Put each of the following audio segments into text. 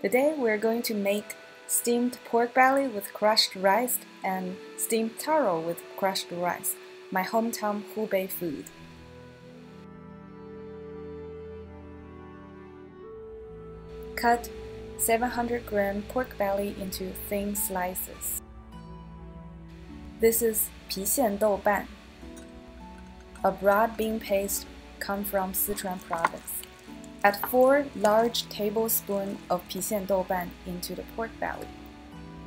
Today we're going to make steamed pork belly with crushed rice and steamed taro with crushed rice, my hometown Hubei food. Cut 700-gram pork belly into thin slices. This is 郫县豆瓣, a broad bean paste come from Sichuan province. Add 4 large tablespoons of 郫县豆瓣 into the pork belly.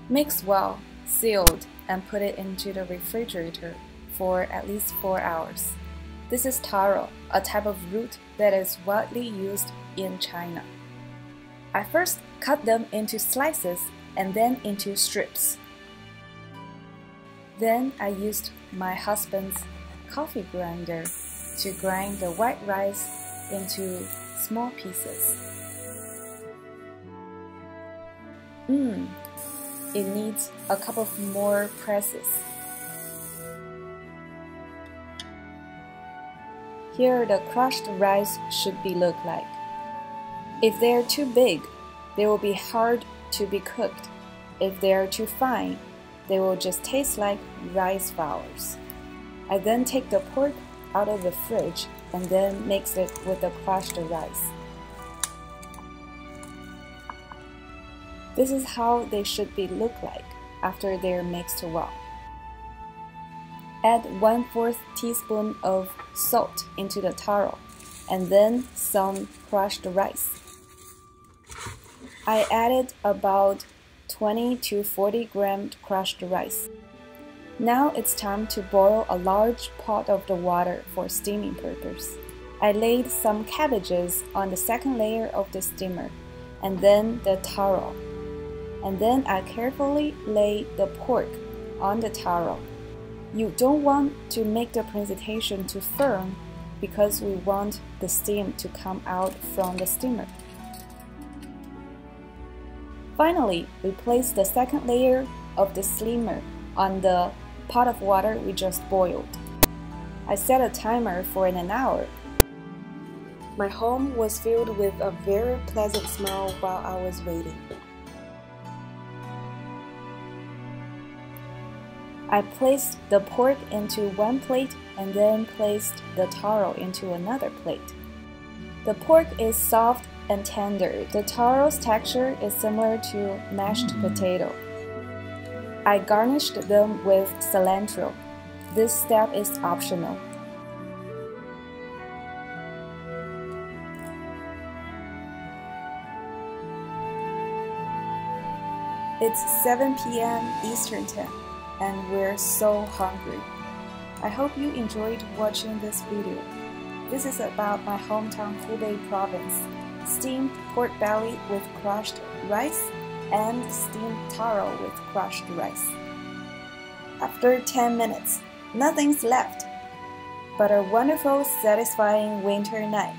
Mix well, sealed, and put it into the refrigerator for at least 4 hours. This is taro, a type of root that is widely used in China. I first cut them into slices and then into strips. Then I used my husband's coffee grinder to grind the white rice into small pieces. It needs a couple of more presses. Here the crushed rice should look like. If they are too big, they will be hard to be cooked. If they are too fine, they will just taste like rice flours. I then take the pork out of the fridge and then mix it with the crushed rice. This is how they should look like after they're mixed well. Add 1/4 teaspoon of salt into the taro and then some crushed rice. I added about 20 to 40 grams crushed rice. Now it's time to boil a large pot of the water for steaming purpose. I laid some cabbages on the second layer of the steamer, and then the taro. And then I carefully lay the pork on the taro. You don't want to make the presentation too firm because we want the steam to come out from the steamer. Finally, we place the second layer of the steamer on the pot of water we just boiled. I set a timer for an hour. My home was filled with a very pleasant smell while I was waiting. I placed the pork into one plate and then placed the taro into another plate. The pork is soft and tender. The taro's texture is similar to mashed potato. I garnished them with cilantro. This step is optional. It's 7 p.m. Eastern Time, and we're so hungry. I hope you enjoyed watching this video. This is about my hometown Hubei province, steamed pork belly with crushed rice and steamed taro with crushed rice. After 10 minutes, nothing's left but a wonderful, satisfying winter night.